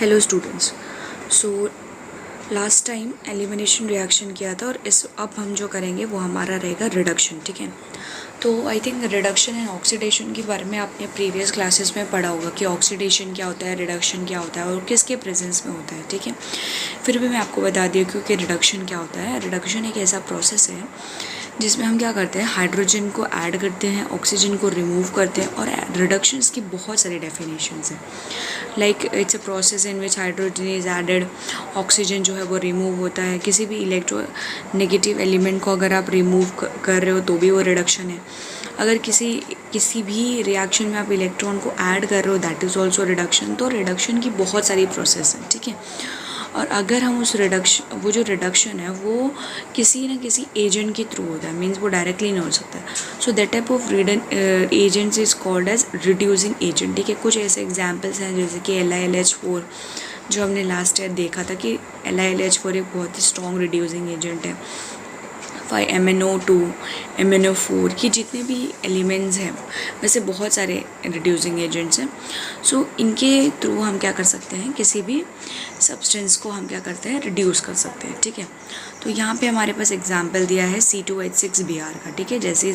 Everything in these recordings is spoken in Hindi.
Hello students. So last time elimination reaction किया था और अब हम जो करेंगे वो हमारा रहेगा रिडक्शन। ठीक है, तो I think reduction and oxidation के बारे में आपने प्रीवियस क्लासेस में पढ़ा होगा कि ऑक्सीडेशन क्या होता है, रिडक्शन क्या होता है और किसके प्रेजेंस में होता है। ठीक है, फिर भी मैं आपको बता दी क्योंकि रिडक्शन क्या होता है। रिडक्शन एक ऐसा प्रोसेस है जिसमें हम क्या करते हैं, हाइड्रोजन को ऐड करते हैं, ऑक्सीजन को रिमूव करते हैं। और रिडक्शंस की बहुत सारी डेफिनेशंस हैं। Like it's a process in which hydrogen is added, oxygen जो है वो रिमूव होता है। किसी भी इलेक्ट्रो नेगेटिव एलिमेंट को अगर आप रिमूव कर रहे हो तो भी वो रिडक्शन है। अगर किसी भी रिएक्शन में आप इलेक्ट्रॉन को ऐड कर रहे हो दैट इज़ ऑल्सो रिडक्शन। तो रिडक्शन की बहुत सारी प्रोसेस हैं। ठीक है, और अगर हम उस वो जो रिडक्शन है वो किसी न किसी एजेंट के थ्रू होता है, मीन्स वो डायरेक्टली नहीं हो सकता है। So that type of agents is called as reducing agent. ठीक है, कुछ ऐसे एग्जांपल्स हैं जैसे कि LiLH4 जो हमने लास्ट ईयर देखा था कि LiLH4 एक बहुत ही स्ट्रॉन्ग रिड्यूसिंग एजेंट है। 5MnO2, MnO4 की जितने भी एलिमेंट्स हैं वैसे बहुत सारे रिड्यूसिंग एजेंट्स हैं। सो इनके थ्रू हम क्या कर सकते हैं, किसी भी सब्सटेंस को हम क्या करते हैं, रिड्यूस कर सकते हैं। ठीक है, तो यहाँ पे हमारे पास एग्जांपल दिया है C2H6Br का। ठीक है, जैसे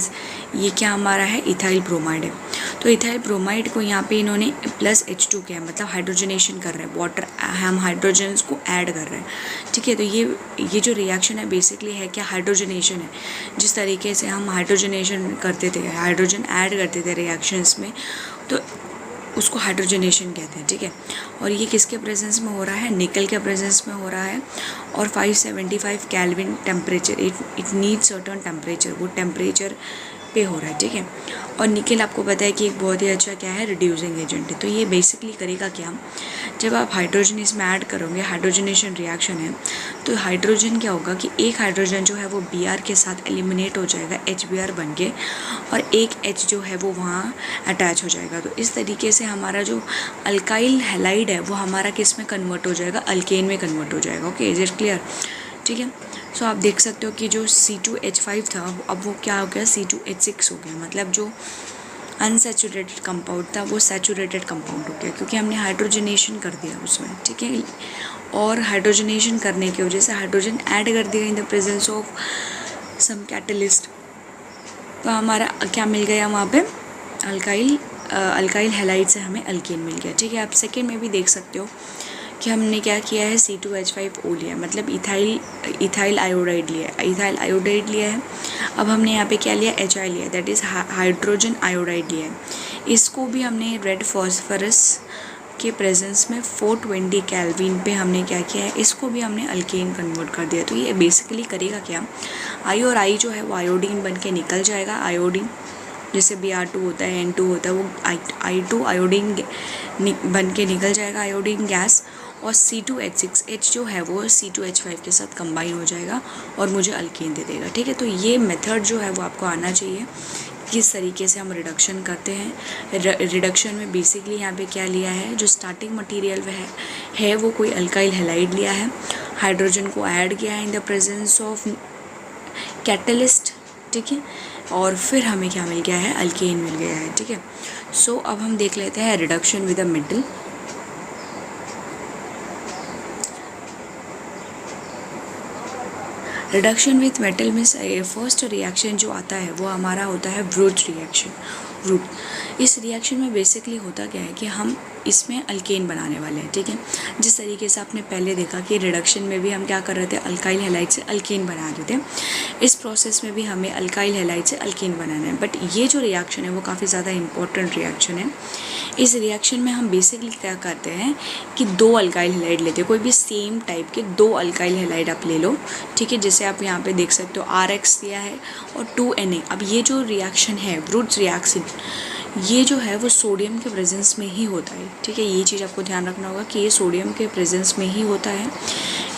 ये क्या हमारा है, इथाइल ब्रोमाइड है। तो इथाइल ब्रोमाइड को यहाँ पे इन्होंने +H2 किया, मतलब हाइड्रोजनेशन कर रहे हैं, वाटर हम हाइड्रोजन्स को ऐड कर रहे हैं। ठीक है, तो ये जो रिएक्शन है बेसिकली है क्या, हाइड्रोजनेशन है। जिस तरीके से हम हाइड्रोजनेशन करते थे, हाइड्रोजन ऐड करते थे रिएक्शंस में, तो उसको हाइड्रोजनेशन कहते हैं। ठीक है, और ये किसके प्रेजेंस में हो रहा है, निकल के प्रेजेंस में हो रहा है। और 575 kelvin temperature, it need certain temperature, वो टेम्परेचर पे हो रहा है। ठीक है, और निकल आपको पता है कि एक बहुत ही अच्छा क्या है, रिड्यूसिंग एजेंट है। तो ये बेसिकली करेगा क्या, जब आप हाइड्रोजन इसमें ऐड करोगे, हाइड्रोजनेशन रिएक्शन है, तो हाइड्रोजन क्या होगा कि एक हाइड्रोजन जो है वो Br के साथ एलिमिनेट हो जाएगा HBr बन के, और एक H जो है वो वहाँ अटैच हो जाएगा। तो इस तरीके से हमारा जो अल्काइल हैलाइड है वो हमारा किस में कन्वर्ट हो जाएगा, अल्केन में कन्वर्ट हो जाएगा। Okay, is it clear. ठीक है, सो आप देख सकते हो कि जो C2H5 था अब वो क्या हो गया, C2H6 हो गया। मतलब जो अनसैचुरेटेड कंपाउंड था वो सैचुरेटेड कंपाउंड हो गया क्योंकि हमने हाइड्रोजनेशन कर दिया उसमें। ठीक है, और हाइड्रोजनेशन करने की वजह से हाइड्रोजन ऐड कर दिया in the presence of some catalyst, तो हमारा क्या मिल गया वहाँ पे, अल्काइल हैलाइड से हमें अल्केन मिल गया। ठीक है, आप सेकेंड में भी देख सकते हो कि हमने क्या किया है, C2H5O लिया, मतलब इथाइल आयोडाइड लिया है, इथाइल आयोडाइड लिया है। अब हमने यहाँ पे क्या लिया, HI लिया, दैट इज़ हाइड्रोजन आयोडाइड लिया है। इसको भी हमने रेड फॉस्फरस के प्रेजेंस में 420 केल्विन पे हमने क्या किया है, इसको भी हमने अल्केन कन्वर्ट कर दिया। तो ये बेसिकली करेगा क्या, I और I जो है वो आयोडीन बन के निकल जाएगा। आयोडीन जैसे Br2 होता है, N2 होता है, वो I2 आयोडीन बन के निकल जाएगा, आयोडीन गैस। और C2H6H जो है वो C2H5 के साथ कंबाइन हो जाएगा और मुझे अल्केन दे देगा। ठीक है, तो ये मेथड जो है वो आपको आना चाहिए, किस तरीके से हम रिडक्शन करते हैं। रिडक्शन में बेसिकली यहाँ पे क्या लिया है, जो स्टार्टिंग मटेरियल है वो कोई अल्काइल हैलाइड लिया है, हाइड्रोजन को ऐड किया है इन द प्रेजेंस ऑफ कैटलिस्ट। ठीक है, और फिर हमें क्या मिल गया है, अल्केन मिल गया है। ठीक है, सो अब हम देख लेते हैं reduction with a metal. Reduction with metal में फर्स्ट रिएक्शन जो आता है वो हमारा होता है ब्रूट रिएक्शन। ब्रूट इस रिएक्शन में बेसिकली होता क्या है कि हम इसमें अल्केन बनाने वाले हैं। ठीक है, जिस तरीके से आपने पहले देखा कि रिडक्शन में भी हम क्या कर रहे थे, अल्काइल हैलाइड से अल्केन बना रहे थे, इस प्रोसेस में भी हमें अल्काइल हैलाइड से अल्केन बनाना है। बट ये जो रिएक्शन है वो काफ़ी ज़्यादा इंपॉर्टेंट रिएक्शन है। इस रिएक्शन में हम बेसिकली क्या करते हैं कि 2 अल्काइल हैलाइड लेते हैं, कोई भी सेम टाइप के 2 अल्काइल हैलाइड आप ले लो। ठीक है, जैसे आप यहाँ पे देख सकते हो RX दिया है और 2Na। अब ये जो रिएक्शन है ब्रूट रिएक्शन, ये जो है वो सोडियम के प्रेजेंस में ही होता है। ठीक है, ये चीज़ आपको ध्यान रखना होगा कि ये सोडियम के प्रेजेंस में ही होता है।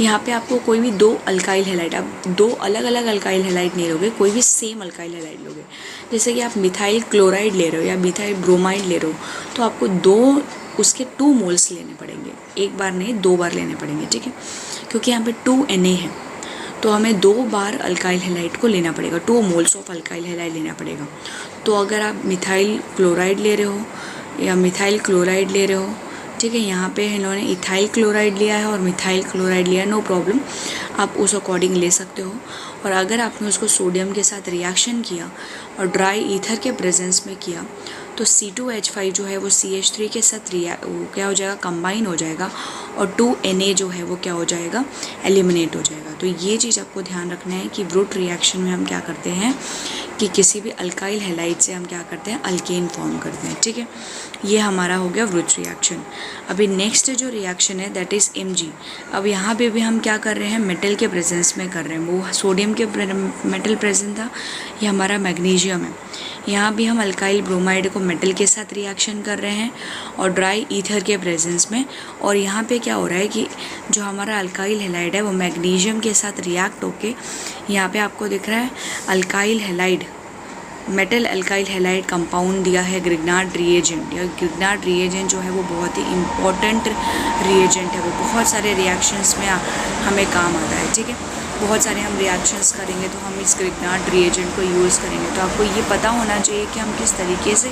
यहाँ पे आपको कोई भी 2 अल्काइल हैलाइड, आप 2 अलग अलग अल्काइल हैलाइड नहीं लोगे, कोई भी सेम अल्काइल हैलाइड लोगे। जैसे कि आप मिथाइल क्लोराइड ले रहे हो या मिथाइल ब्रोमाइड ले रहे हो, तो आपको उसके 2 मोल्स लेने पड़ेंगे, एक बार नहीं 2 बार लेने पड़ेंगे। ठीक है, क्योंकि यहाँ पे 2Na है तो हमें 2 बार अल्काइल हैलाइड को लेना पड़ेगा, 2 मोल्स ऑफ अल्काइल हैलाइड लेना पड़ेगा। तो अगर आप मिथाइल क्लोराइड ले रहे हो या मिथाइल क्लोराइड ले रहे हो ठीक है। यहाँ पे इन्होंने इथाइल क्लोराइड लिया है और मिथाइल क्लोराइड लिया है, नो प्रॉब्लम, आप उस अकॉर्डिंग ले सकते हो। और अगर आपने उसको सोडियम के साथ रिएक्शन किया और ड्राई ईथर के प्रेजेंस में किया तो C2H5 जो है वो CH3 के साथ वो क्या हो जाएगा, कंबाइन हो जाएगा और 2Na जो है वो क्या हो जाएगा, एलिमिनेट हो जाएगा। तो ये चीज़ आपको ध्यान रखना है कि ब्रूट रिएक्शन में हम क्या करते हैं कि किसी भी अल्काइल हैलाइड से हम क्या करते हैं, अल्केन फॉर्म करते हैं। ठीक है, ये हमारा हो गया ब्रूट रिएक्शन। अभी नेक्स्ट जो रिएक्शन है दैट इज़ Mg। अब यहाँ पे भी हम क्या कर रहे हैं, मेटल के प्रेजेंस में कर रहे हैं। वो सोडियम के मेटल प्रेजेंट था, ये हमारा मैग्नीशियम है। यहाँ भी हम अल्काइल ब्रोमाइड को मेटल के साथ रिएक्शन कर रहे हैं और ड्राई ईथर के प्रेजेंस में। और यहाँ पे क्या हो रहा है कि जो हमारा अल्काइल हैलाइड है वो मैग्नीशियम के साथ रिएक्ट होके यहाँ पे आपको दिख रहा है alkyl halide, metal alkyl halide compound दिया है ग्रिग्नार्ड रिएजेंट। या ग्रिग्नार्ड रिएजेंट जो है वो बहुत ही इम्पॉर्टेंट रिएजेंट है, वो बहुत सारे रिएक्शंस में हमें काम आता है। ठीक है, बहुत सारे हम रिएक्शंस करेंगे तो हम इस ग्रिग्नार्ड रिएजेंट को यूज़ करेंगे। तो आपको ये पता होना चाहिए कि हम किस तरीके से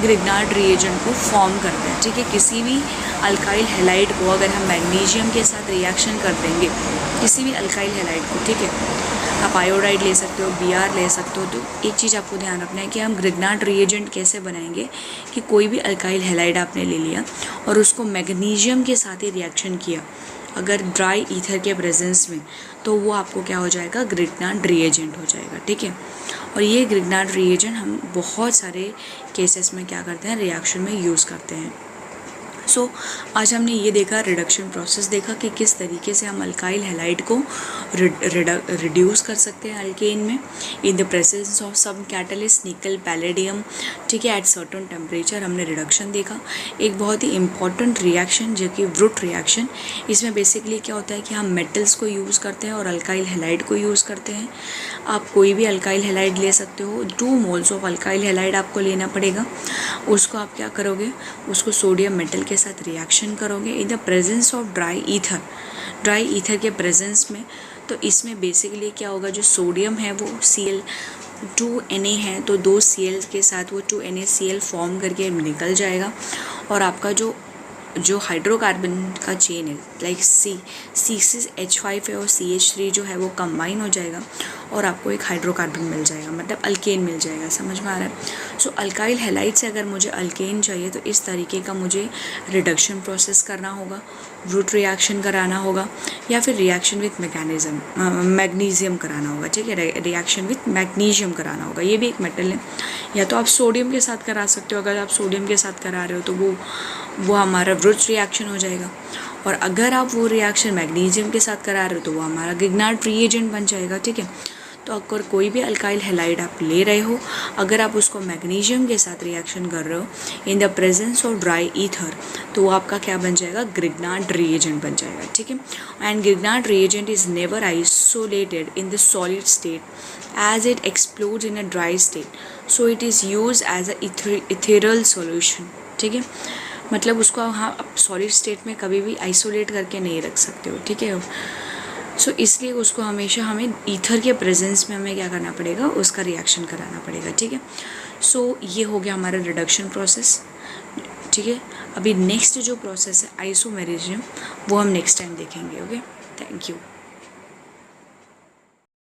ग्रिग्नार्ड रिएजेंट को फॉर्म करते हैं। ठीक है, किसी भी अल्काइल हैलाइड को अगर हम मैग्नीशियम के साथ रिएक्शन कर देंगे, किसी भी अल्काइल हैलाइड को, ठीक है, आप आयोडाइड ले सकते हो, Br ले सकते हो। तो एक चीज़ आपको ध्यान रखना है कि हम ग्रिग्नार्ड रिएजेंट कैसे बनाएंगे कि कोई भी अल्काइल हैलाइड आपने ले लिया और उसको मैग्नीशियम के साथ ही रिएक्शन किया अगर ड्राई ईथर के प्रेजेंस में, तो वो आपको क्या हो जाएगा, ग्रिग्नार्ड रिएजेंट हो जाएगा। ठीक है, और ये ग्रिग्नार्ड रिएजेंट हम बहुत सारे केसेस में क्या करते हैं, रिएक्शन में यूज़ करते हैं। सो आज हमने ये देखा, रिडक्शन प्रोसेस देखा कि किस तरीके से हम अल्काइल हैलाइड को रिड्यूस कर सकते हैं अल्केन में in the presence of some catalyst nickel palladium. ठीक है, एट सर्टेन टेम्परेचर हमने रिडक्शन देखा। एक बहुत ही इंपॉर्टेंट रिएक्शन जो कि ब्रूट रिएक्शन, इसमें बेसिकली क्या होता है कि हम मेटल्स को यूज़ करते हैं और अल्काइल हैलाइड को यूज़ करते हैं। आप कोई भी अल्काइल हैलाइड ले सकते हो, 2 मोल्स ऑफ अल्काइल हैलाइड आपको लेना पड़ेगा। उसको आप क्या करोगे, उसको सोडियम मेटल के साथ रिएक्शन करोगे इन the presence of dry ether के प्रेजेंस में। तो इसमें बेसिकली क्या होगा, जो सोडियम है वो Cl2Na है, तो 2 Cl के साथ वो 2NaCl फॉर्म करके निकल जाएगा और आपका जो हाइड्रोकार्बन का चेन है लाइक C6H5 है और CH3 जो है वो कंबाइन हो जाएगा और आपको एक हाइड्रोकार्बन मिल जाएगा, मतलब अल्केन मिल जाएगा। समझ में आ रहा है। सो अल्काइल हैलाइड से अगर मुझे अल्केन चाहिए तो इस तरीके का मुझे रिडक्शन प्रोसेस करना होगा, ब्रूट रिएक्शन कराना होगा या फिर रिएक्शन विथ मैग्नीशियम कराना होगा। ठीक है, रिएक्शन विथ मैग्नीशियम कराना होगा। ये भी एक मेटल है, या तो आप सोडियम के साथ करा सकते हो। अगर आप सोडियम के साथ करा रहे हो तो वो हमारा ब्रूट रिएक्शन हो जाएगा, और अगर आप वो रिएक्शन मैग्नीशियम के साथ करा रहे हो तो वो हमारा ग्रिग्नार्ड रिएजेंट बन जाएगा। ठीक है, तो अगर कोई भी अल्काइल हैलाइड आप ले रहे हो, अगर आप उसको मैग्नीशियम के साथ रिएक्शन कर रहे हो इन the presence of dry ether, तो वो आपका क्या बन जाएगा, ग्रिग्नार्ड रिएजेंट बन जाएगा। ठीक है, and Grignard reagent is never isolated in the solid state as it explodes in a dry state, so it is use as a ethereal solution. ठीक है, मतलब उसको आप सॉलिड स्टेट में कभी भी आइसोलेट करके नहीं रख सकते हो। ठीक है, सो इसलिए उसको हमेशा हमें ईथर के प्रेजेंस में हमें क्या करना पड़ेगा, उसका रिएक्शन कराना पड़ेगा। ठीक है, सो ये हो गया हमारा रिडक्शन प्रोसेस। ठीक है, अभी नेक्स्ट जो प्रोसेस है आइसोमेरिज्म, वो हम नेक्स्ट टाइम देखेंगे। Okay, thank you.